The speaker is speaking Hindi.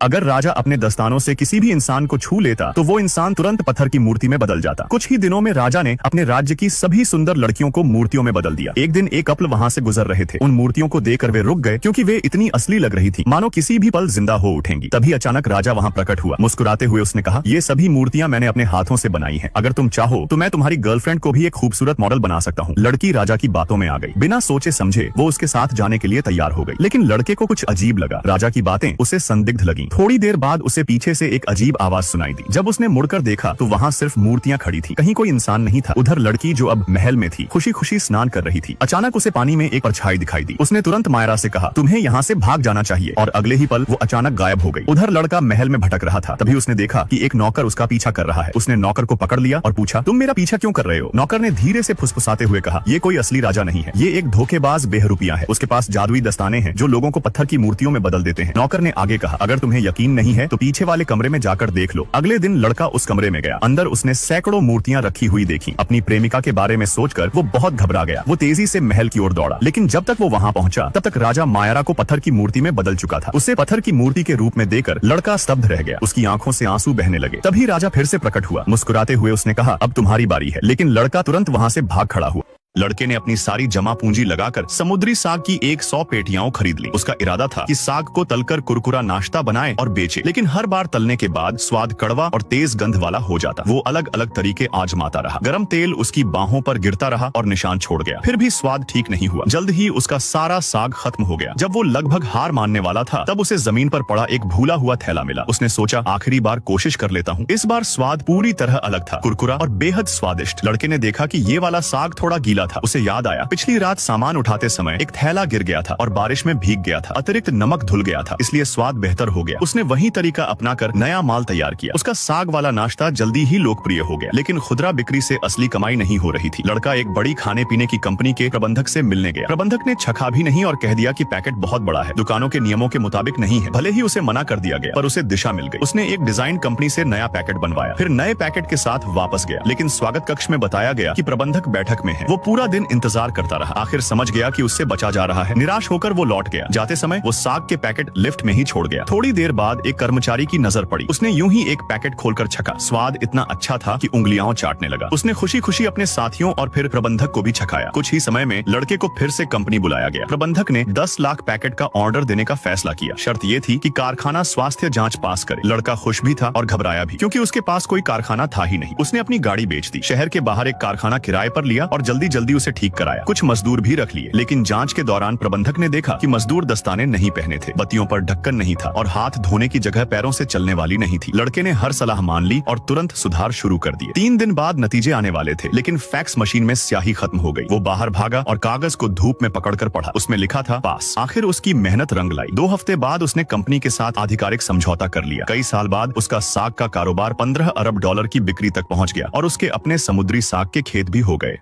अगर राजा अपने दस्तानों से किसी भी इंसान को छू लेता तो वो इंसान तुरंत पत्थर की मूर्ति में बदल जाता। कुछ ही दिनों में राजा ने अपने राज्य की सभी सुंदर लड़कियों को मूर्तियों में बदल दिया। एक दिन एक कपल वहाँ से गुजर रहे थे। उन मूर्तियों को देखकर वे रुक गए क्योंकि वे इतनी असली लग रही थी, मानो किसी भी पल जिंदा हो उठेंगी। तभी अचानक राजा वहाँ प्रकट हुआ। मुस्कुराते हुए उसने कहा, ये सभी मूर्तियां मैंने अपने हाथों से बनाई हैं। अगर तुम चाहो तो मैं तुम्हारी गर्लफ्रेंड को भी एक खूबसूरत मॉडल बना सकता हूँ। लड़की राजा की बातों में आ गई। बिना सोचे समझे वो उसके साथ जाने के लिए तैयार हो गई, लेकिन लड़के को कुछ अजीब लगा। राजा की बातें उसे संदिग्ध लगीं। थोड़ी देर बाद उसे पीछे से एक अजीब आवाज सुनाई दी। जब उसने मुड़कर देखा तो वहाँ सिर्फ मूर्तियां खड़ी थी, कहीं कोई इंसान नहीं था। उधर लड़की जो अब महल में थी खुशी खुशी स्नान कर रही थी। अचानक उसे पानी में एक परछाई दिखाई दी। उसने तुरंत मायरा से कहा, तुम्हें यहाँ से भाग जाना चाहिए, और अगले ही पल वो अचानक गायब हो गई। उधर लड़का महल में भटक रहा था। तभी उसने देखा कि एक नौकर उसका पीछा कर रहा है। उसने नौकर को पकड़ लिया और पूछा, तुम मेरा पीछा क्यों कर रहे हो? नौकर ने धीरे से फुसफुसाते हुए कहा, ये कोई असली राजा नहीं है, ये एक धोखेबाज बेहरूपिया है। उसके पास जादुई दस्ताने हैं जो लोगों को पत्थर की मूर्तियों में बदल देते हैं। नौकर ने आगे कहा, अगर तुम्हें यकीन नहीं है तो पीछे वाले कमरे में जाकर देख लो। अगले दिन लड़का उस कमरे में गया। अंदर उसने सैकड़ों मूर्तियां रखी हुई देखी। अपनी प्रेमिका के बारे में सोचकर वो बहुत घबरा गया। वो तेजी से महल की ओर दौड़ा, लेकिन जब तक वो वहां पहुंचा तब तक राजा मायरा को पत्थर की मूर्ति में बदल चुका था। उसे पत्थर की मूर्ति के रूप में देखकर लड़का स्तब्ध रह गया। उसकी आंखों से आंसू बहने लगे। तभी राजा फिर से प्रकट हुआ। मुस्कुराते हुए उसने कहा, अब तुम्हारी बारी है। लेकिन लड़का तुरंत वहां से भाग खड़ा हुआ। लड़के ने अपनी सारी जमा पूंजी लगाकर समुद्री साग की 100 पेटियां खरीद ली। उसका इरादा था कि साग को तलकर कुरकुरा नाश्ता बनाए और बेचे, लेकिन हर बार तलने के बाद स्वाद कड़वा और तेज गंध वाला हो जाता। वो अलग अलग तरीके आजमाता रहा। गरम तेल उसकी बाहों पर गिरता रहा और निशान छोड़ गया। फिर भी स्वाद ठीक नहीं हुआ। जल्द ही उसका सारा साग खत्म हो गया। जब वो लगभग हार मानने वाला था तब उसे जमीन पर पड़ा एक भूला हुआ थैला मिला। उसने सोचा, आखिरी बार कोशिश कर लेता हूँ। इस बार स्वाद पूरी तरह अलग था, कुरकुरा और बेहद स्वादिष्ट। लड़के ने देखा कि ये वाला साग थोड़ा गीला था। उसे याद आया, पिछली रात सामान उठाते समय एक थैला गिर गया था और बारिश में भीग गया था। अतिरिक्त नमक धुल गया था, इसलिए स्वाद बेहतर हो गया। उसने वही तरीका अपनाकर नया माल तैयार किया। उसका साग वाला नाश्ता जल्दी ही लोकप्रिय हो गया, लेकिन खुदरा बिक्री से असली कमाई नहीं हो रही थी। लड़का एक बड़ी खाने पीने की कंपनी के प्रबंधक से मिलने गया। प्रबंधक ने छका भी नहीं और कह दिया कि पैकेट बहुत बड़ा है, दुकानों के नियमों के मुताबिक नहीं है। भले ही उसे मना कर दिया गया, पर उसे दिशा मिल गई। उसने एक डिजाइन कंपनी से नया पैकेट बनवाया, फिर नए पैकेट के साथ वापस गया। लेकिन स्वागत कक्ष में बताया गया कि प्रबंधक बैठक में है। वो पूरा दिन इंतजार करता रहा। आखिर समझ गया कि उससे बचा जा रहा है। निराश होकर वो लौट गया। जाते समय वो साग के पैकेट लिफ्ट में ही छोड़ गया। थोड़ी देर बाद एक कर्मचारी की नजर पड़ी। उसने यूं ही एक पैकेट खोलकर छका। स्वाद इतना अच्छा था कि उंगलियां चाटने लगा। उसने खुशी खुशी अपने साथियों और फिर प्रबंधक को भी छकाया। कुछ ही समय में लड़के को फिर से कंपनी बुलाया गया। प्रबंधक ने 10 लाख पैकेट का ऑर्डर देने का फैसला किया। शर्त ये थी कि कारखाना स्वास्थ्य जांच पास करे। लड़का खुश भी था और घबराया भी, क्योंकि उसके पास कोई कारखाना था ही नहीं। उसने अपनी गाड़ी बेच दी, शहर के बाहर एक कारखाना किराए पर लिया और जल्दी जल्दी उसे ठीक कराया। कुछ मजदूर भी रख लिए, लेकिन जांच के दौरान प्रबंधक ने देखा कि मजदूर दस्ताने नहीं पहने थे, बत्तियों पर ढक्कन नहीं था और हाथ धोने की जगह पैरों से चलने वाली नहीं थी। लड़के ने हर सलाह मान ली और तुरंत सुधार शुरू कर दिए। 3 दिन बाद नतीजे आने वाले थे, लेकिन फैक्स मशीन में स्याही खत्म हो गई। वो बाहर भागा और कागज को धूप में पकड़कर पढ़ा। उसमें लिखा था, पास। आखिर उसकी मेहनत रंग लाई। 2 हफ्ते बाद उसने कंपनी के साथ आधिकारिक समझौता कर लिया। कई साल बाद उसका साग का कारोबार $15 अरब की बिक्री तक पहुंच गया और उसके अपने समुद्री साग के खेत भी हो गए।